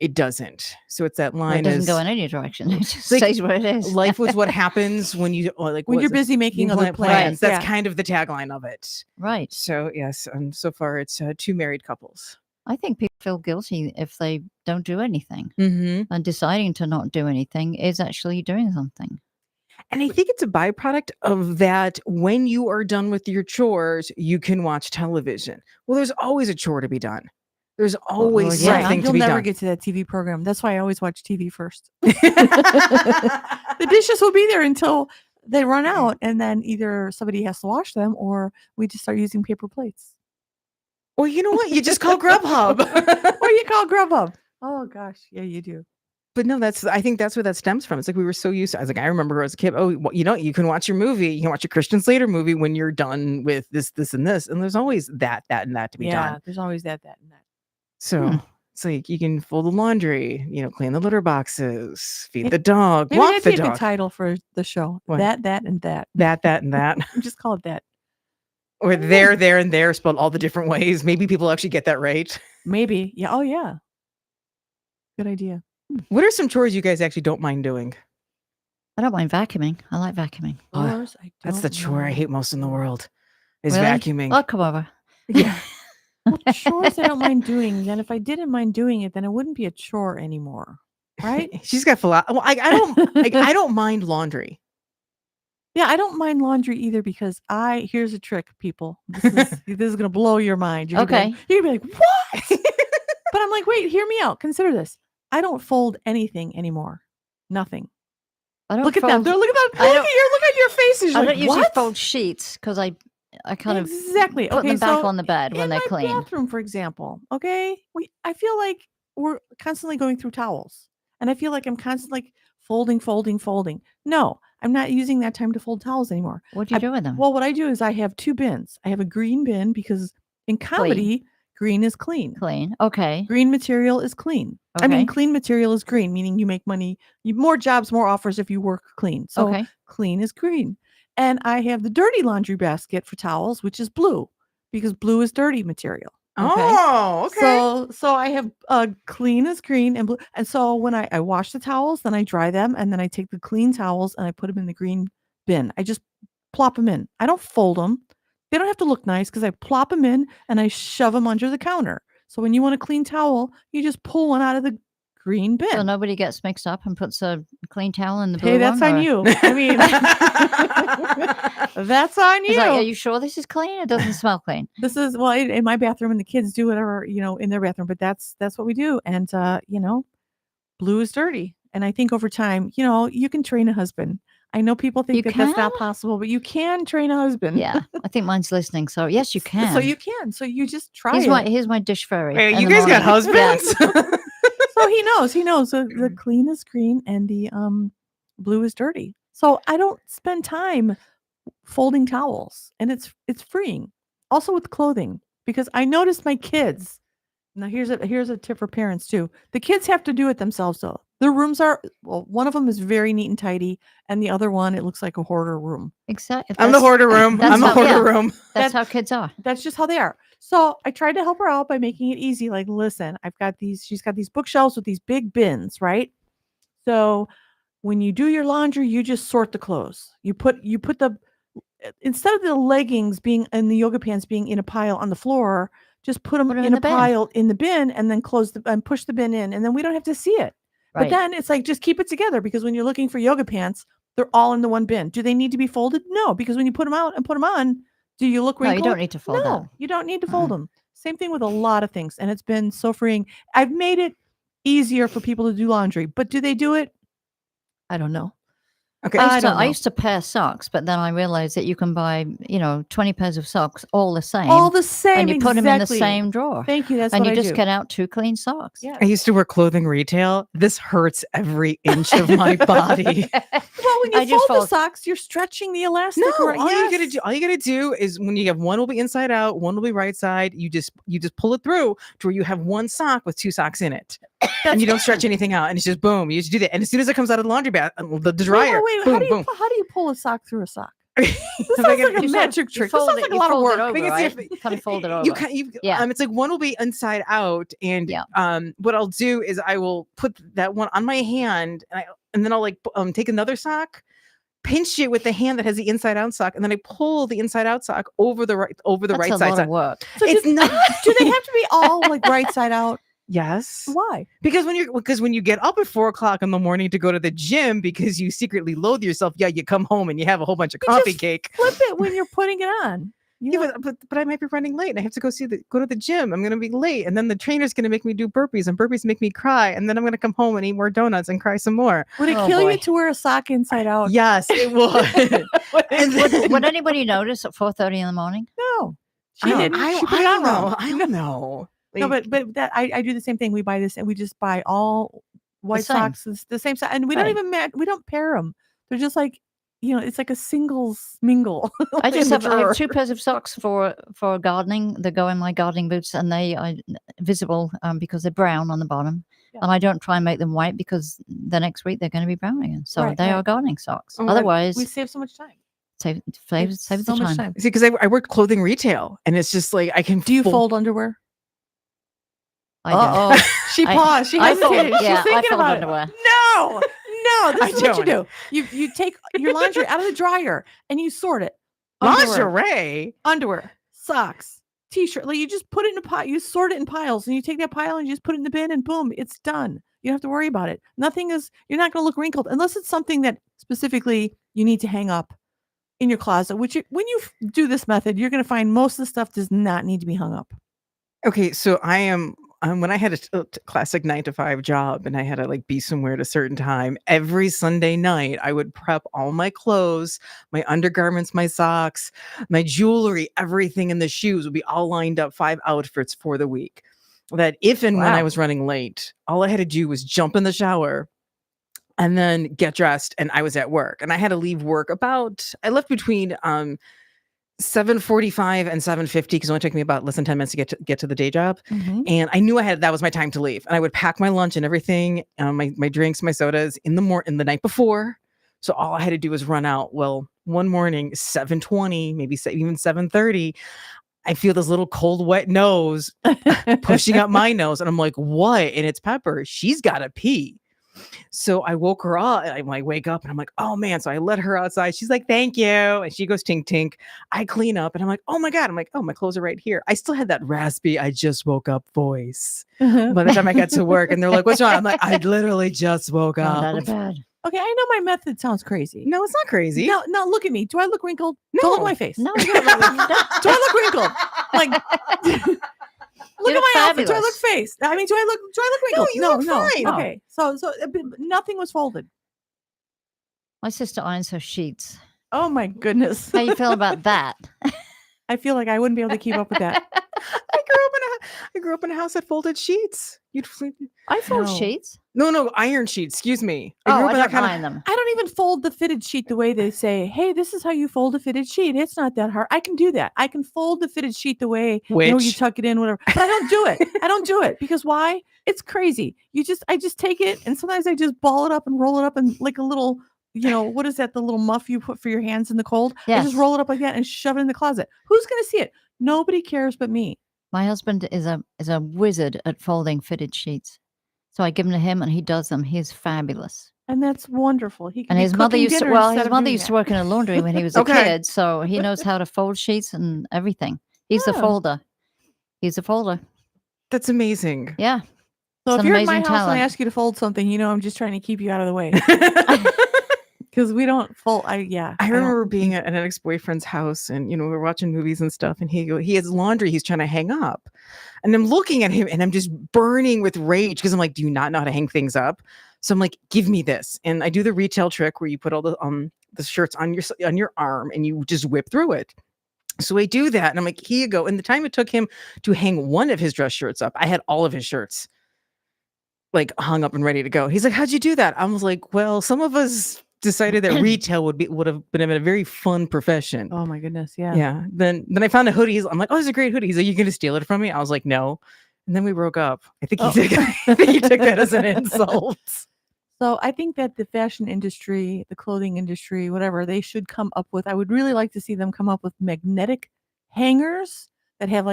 it doesn't. So it's that Well, line it doesn't go in any direction. It just stays where it is. life was what happens when you When you're busy making other plans. That's Yeah. kind of the tagline of it. Right. So yes, so far it's 2 married couples. I think people feel guilty if they don't do anything. Mm-hmm. And deciding to not do anything is actually doing something. And I think it's a byproduct of that. When you are done with your chores, you can watch television. Well, there's always a chore to be done. There's always yeah. something You'll to be never done. get to that TV program. That's why I always watch TV first. The dishes will be there until they run out, and then either somebody has to wash them, or we just start using paper plates. Or you know what? You just call Grubhub. Or you call Grubhub. Oh gosh, yeah, you do. But no, I think that's where that stems from. It's like we were so used to. I was like, I remember as a kid. Oh, well, you can watch your movie. You can watch a Christian Slater movie when you're done with this, and this. And there's always that, and that to be done. There's always that, and that. So it's like you can fold the laundry, clean the litter boxes, feed the dog, Maybe walk that'd the be a dog. good title for the show. What? That, and that. That, and that. Just call it that. Or there, and there, spelled all the different ways. Maybe people actually get that right. Maybe. Yeah. Oh yeah. Good idea. What are some chores you guys actually don't mind doing? I don't mind vacuuming. I like vacuuming. Chores, That's the chore I hate most in the world. Is Really? vacuuming. I'll come over. Yeah. Well, chores I don't mind doing. Then if I didn't mind doing it, then it wouldn't be a chore anymore, right? She's got well, I don't. I don't mind laundry. Yeah, I don't mind laundry either because here's a trick, people. This is gonna blow your mind. You're gonna be like, what? But I'm like, wait, hear me out. Consider this. I don't fold anything anymore. Nothing. I don't Look at fold, them. Look at your faces. I You're don't like, usually what? fold sheets because I kind of Exactly. put Okay, them back so on the bed when in they're my clean. bathroom, for example. Okay, I feel like we're constantly going through towels, and I feel like I'm constantly like folding. No, I'm not using that time to fold towels anymore. What do you do with them? Well, what I do is I have 2 bins. I have a green bin because in comedy, green is clean. Clean. Okay. Green material is clean. I mean, clean material is green, meaning you make money, more jobs, more offers if you work clean. So clean is green. And I have the dirty laundry basket for towels, which is blue, because blue is dirty material. Oh, okay. So I have clean is green and blue. And so when I wash the towels, then I dry them, and then I take the clean towels and I put them in the green bin. I just plop them in. I don't fold them. They don't have to look nice because I plop them in and I shove them under the counter. So when you want a clean towel, you just pull one out of the green bin. So nobody gets mixed up and puts a clean towel in the blue Hey, that's one, on you. I mean, that's on you. It's like, are you sure this is clean? It doesn't smell clean. This is in my bathroom, and the kids do whatever in their bathroom. But that's what we do. And blue is dirty. And I think over time, you can train a husband. I know people think that's not possible, but you can train a husband. Yeah, I think mine's listening. So yes, you can. So you can. So you just try Here's my dish fairy. Wait, you guys got husbands? Yeah. So he knows. So the clean is green and the blue is dirty. So I don't spend time folding towels, and it's freeing. Also with clothing, because I noticed my kids. Now here's a tip for parents too. The kids have to do it themselves though. Their rooms one of them is very neat and tidy, and the other one, it looks like a hoarder room. Exactly. I'm the hoarder room. Room. That's how kids are. That's just how they are. So I tried to help her out by making it easy. Like, listen, she's got these bookshelves with these big bins, right? So when you do your laundry, you just sort the clothes. You put instead of the leggings being and the yoga pants being in a pile on the floor, just put them in a pile in the bin, and then and push the bin in, and then we don't have to see it. Right. But then it's like, just keep it together, because when you're looking for yoga pants, they're all in the one bin. Do they need to be folded? No, because when you put them out and put them on, do you look wrinkled? No, you don't need to fold them. No, you don't need to fold them. Same thing with a lot of things. And it's been so freeing. I've made it easier for people to do laundry, but do they do it? I don't know. Okay. I used to pair socks, but then I realized that you can buy, 20 pairs of socks, all the same. All the same. And you put them in the same drawer. Thank you. That's and what you I just do. get out 2 clean socks. Yeah. I used to work clothing retail. This hurts every inch of my body. Well, when you fold the socks, you're stretching the elastic. No, all you gotta do is, when you have one will be inside out, one will be right side. You just pull it through to where you have one sock with 2 socks in it, and you don't stretch anything out, and it's just boom. You just do that, and as soon as it comes out of the laundry bath, the dryer, wait, boom. How do you pull a sock through a sock? This sounds like a magic trick. This sounds like a lot of work. Kind of fold it over. It's like one will be inside out, and what I'll do is I will put that one on my hand, and then I'll take another sock, pinch it with the hand that has the inside out sock, and then I pull the inside out sock over the right side. That's a lot of work. So it's not. Do they have to be all like right side out? Yes. Why? Because when you get up at 4:00 in the morning to go to the gym because you secretly loathe yourself, you come home and you have a whole bunch of coffee cake. Flip it when you're putting it on. Yeah, but I might be running late and I have to go to the gym. I'm going to be late. And then the trainer's going to make me do burpees and burpees make me cry. And then I'm going to come home and eat more donuts and cry some more. Would it kill you to wear a sock inside out? Yes, it would. Would anybody notice at 4:30 in the morning? No. She didn't. She put it on wrong. I don't know. No, but that I do the same thing. We buy this and we just buy all white socks, the same size, and we don't even we don't pair them. They're just like, it's like a singles mingle. I have 2 pairs of socks for gardening. They go in my gardening boots, and they are visible because they're brown on the bottom. Yeah. And I don't try and make them white because the next week they're going to be brown again. So they are gardening socks. Otherwise, we save so much time. Save the time. See, because I work clothing retail, and it's just like I can. Do you fold underwear? I do. She paused. She hesitated. She's thinking about underwear. No. This is what you do. You take your laundry out of the dryer and you sort it. Lingerie, underwear, socks, t-shirt. Like you just put it in a pile. You sort it in piles, and you take that pile and you just put it in the bin, and boom, it's done. You don't have to worry about it. You're not going to look wrinkled unless it's something that specifically you need to hang up in your closet. When you do this method, you're going to find most of the stuff does not need to be hung up. Okay, so I am. When I had a classic 9-to-5 job and I had to be somewhere at a certain time, every Sunday night I would prep all my clothes, my undergarments, my socks, my jewelry, everything, and the shoes would be all lined up, 5 outfits for the week. That if and when I was running late, all I had to do was jump in the shower and then get dressed, and I was at work. And I had to leave work I left between 7:45 and 7:50 because it only took me about less than 10 minutes to get to the day job. Mm-hmm. And I knew that was my time to leave. And I would pack my lunch and everything, my drinks, my sodas in the night before. So all I had to do was run out. Well, one morning, 7:20, maybe even 7:30, I feel this little cold, wet nose pushing up my nose. And I'm like, what? And it's Pepper. She's got to pee. So I woke her up. I wake up and I'm like, oh man. So I let her outside. She's like, thank you. And she goes tink tink. I clean up and I'm like, oh my God. I'm like, oh, my clothes are right here. I still had that raspy, I just woke up voice by the time I got to work. And they're like, what's wrong? I'm like, I literally just woke up. Not bad. Okay, I know my method sounds crazy. No, it's not crazy. No, look at me. Do I look wrinkled? No. Don't look at my face. No, do I look wrinkled? Look at my outfit. Do I look face? I mean, do I look wrinkled? No, you look fine. Okay, so nothing was folded. My sister irons her sheets. Oh my goodness. How you feel about that? I feel like I wouldn't be able to keep up with that. I grew up in a house that folded sheets. I fold sheets. No, iron sheets. Excuse me. I don't iron them. I don't even fold the fitted sheet the way they say, hey, this is how you fold a fitted sheet. It's not that hard. I can do that. I can fold the fitted sheet the way you tuck it in, whatever. But I don't do it. I don't do it because why? It's crazy. I just take it and sometimes I just ball it up and roll it up and like a little, what is that? The little muff you put for your hands in the cold? Yes. I just roll it up like that and shove it in the closet. Who's going to see it? Nobody cares but me. My husband is a wizard at folding fitted sheets. So I give them to him and he does them. He's fabulous. And that's wonderful. His mother used to work in a laundry when he was a kid. So he knows how to fold sheets and everything. He's a folder. That's amazing. Yeah. So if you're in my house and I ask you to fold something, I'm just trying to keep you out of the way. Because we don't fold. I remember being at an ex-boyfriend's house and, we were watching movies and stuff. And he has laundry he's trying to hang up. And I'm looking at him and I'm just burning with rage because I'm like, do you not know how to hang things up? So I'm like, give me this. And I do the retail trick where you put all the shirts on your arm and you just whip through it. So I do that. And I'm like, here you go. And the time it took him to hang one of his dress shirts up, I had all of his shirts hung up and ready to go. He's like, how'd you do that? I was like, well, some of us decided that retail would have been a very fun profession. Oh my goodness, yeah. Yeah. Then I found a hoodie. I'm like, oh, it's a great hoodie. He's like, you gonna steal it from me? I was like, no. And then we broke up. I think he took that as an insult. So I think that the fashion industry, the clothing industry, whatever, they should come up with. I would really like to see them come up with magnetic hangers that have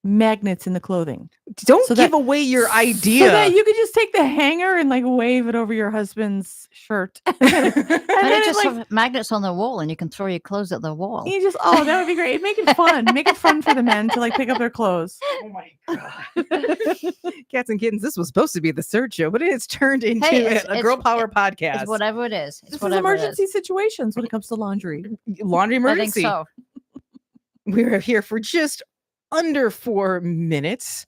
magnets in the clothing. Don't give away your idea. So that you could just take the hanger and wave it over your husband's shirt. and then just have magnets on the wall and you can throw your clothes at the wall. That would be great. Make it fun. Make it fun for the men to pick up their clothes. Oh my God. Cats and Kittens, this was supposed to be the search show, but it's turned into a girl power podcast. It's whatever it is. This is emergency situations when it comes to laundry. Laundry emergency. I think so. We're here for just under 4 minutes.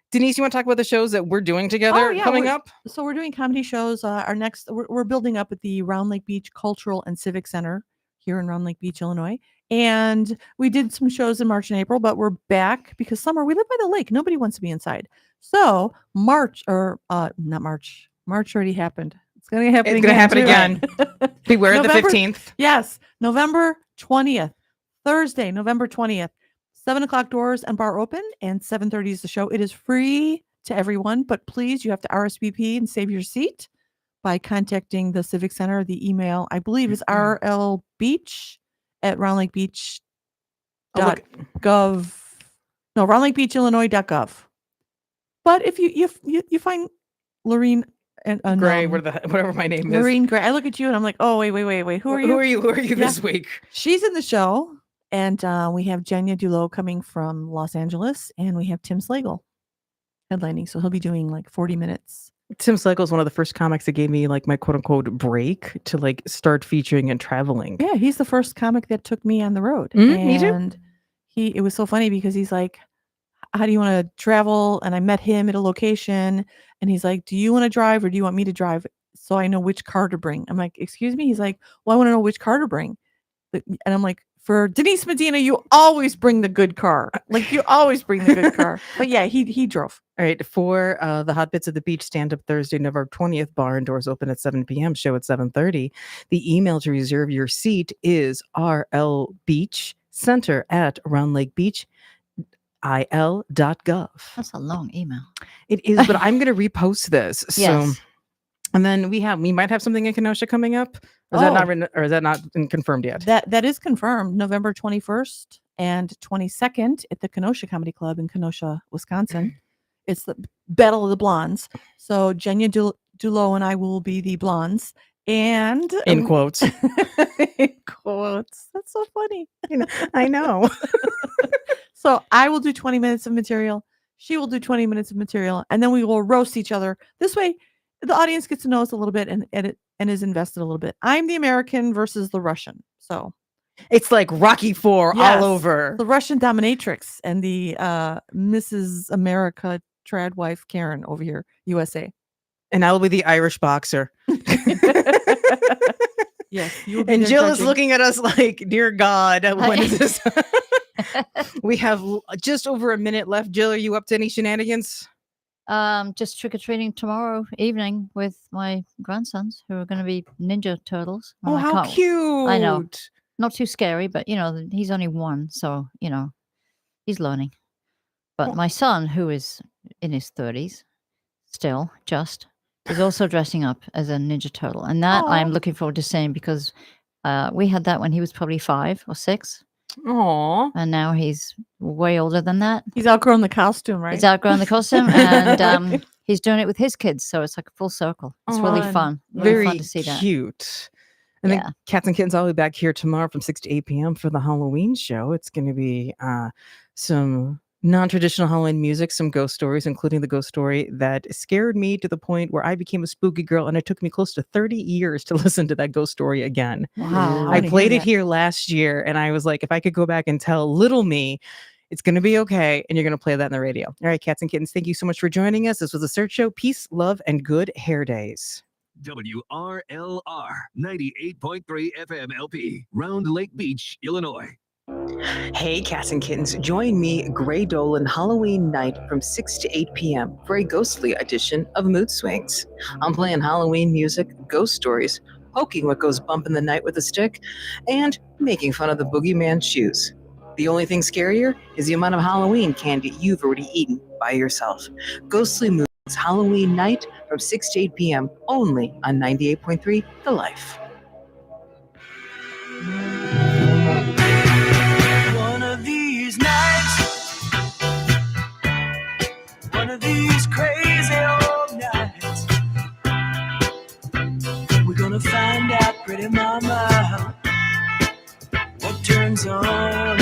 Denise, you want to talk about the shows that we're doing together coming up? So we're doing comedy shows. Our next, we're building up at the Round Lake Beach Cultural and Civic Center here in Round Lake Beach, Illinois. And we did some shows in March and April, but we're back because summer, we live by the lake. Nobody wants to be inside. So March already happened. It's going to happen It's going to happen again. Beware the November 15th. Yes, November 20th, Thursday, November 20th. 7:00 doors and bar open, and 7:30 is the show. It is free to everyone, but please, you have to RSVP and save your seat by contacting the Civic Center. The email, I believe, is rlbeach@roundlakebeach.gov. No, roundlakebeachillinois.gov. But if you find Lorene and Gray, whatever my name is, Lorene Gray, I look at you and I'm like, oh wait, who are you? Who are you this week? She's in the show. And we have Jenya Dulot coming from Los Angeles, and we have Tim Slagle headlining. So he'll be doing like 40 minutes. Tim Slagle is one of the first comics that gave me like my quote unquote break to like start featuring and traveling. Yeah, he's the first comic that took me on the road. Me too. And it was so funny because he's like, how do you want to travel? And I met him at a location, and he's like, do you want to drive or do you want me to drive so I know which car to bring? I'm like, excuse me? He's like, well, I want to know which car to bring. And I'm like, for Denise Medina, you always bring the good car. Like, you always bring the good car. But yeah, he drove. All right. For the Hot Bits of the Beach stand-up Thursday, November 20th, bar and doors open at 7 p.m., show at 7:30. The email to reserve your seat is rlbeachcenter@roundlakebeachil.gov. That's a long email. It is, but I'm going to repost this. Yes. So, and then we might have something in Kenosha coming up. Or is that not confirmed yet? That is confirmed. November 21st and 22nd at the Kenosha Comedy Club in Kenosha, Wisconsin. It's the Battle of the Blondes. So Jenya Dulot and I will be the blondes. And in quotes. In quotes. That's so funny. I know. So I will do 20 minutes of material. She will do 20 minutes of material. And then we will roast each other. This way, the audience gets to know us a little bit and is invested a little bit. I'm the American versus the Russian. So it's like Rocky IV all over. The Russian dominatrix and the Mrs. America trad wife Karen over here, USA. And I will be the Irish boxer. Yes. And Jill is looking at us like, dear God, when is this? We have just over a minute left. Jill, are you up to any shenanigans? Just trick-or-treating tomorrow evening with my grandsons who are going to be Ninja Turtles. Oh, how cute. I know. Not too scary, but, he's only 1, so, he's learning. But my son, who is in his 30s, still, is also dressing up as a Ninja Turtle. And that I'm looking forward to seeing because we had that when he was probably 5 or 6. Aww. And now he's way older than that. He's outgrown the costume, right? He's outgrown the costume, and he's doing it with his kids, so it's like a full circle. It's really fun. Really fun to see that. Cute. And then Cats and Kittens, I'll be back here tomorrow from 6 to 8 p.m. for the Halloween show. It's going to be some non-traditional Halloween music, some ghost stories, including the ghost story that scared me to the point where I became a spooky girl, and it took me close to 30 years to listen to that ghost story again. Wow. I played it here last year, and I was like, if I could go back and tell little me, it's going to be okay, and you're going to play that on the radio. All right, Cats and Kittens, thank you so much for joining us. This was The Search Show. Peace, love, and good hair days. WRLR 98.3 FM LP, Round Lake Beach, Illinois. Hey, Cats and Kittens, join me, Gray Dolan, Halloween night from 6 to 8 p.m. for a ghostly edition of Mood Swings. I'm playing Halloween music, ghost stories, poking what goes bump in the night with a stick, and making fun of the boogeyman's shoes. The only thing scarier is the amount of Halloween candy you've already eaten by yourself. Ghostly Moods, Halloween night from 6 to 8 p.m. only on 98.3 The Life. One of these nights, one of these crazy old nights, we're gonna find out, pretty mama, what turns on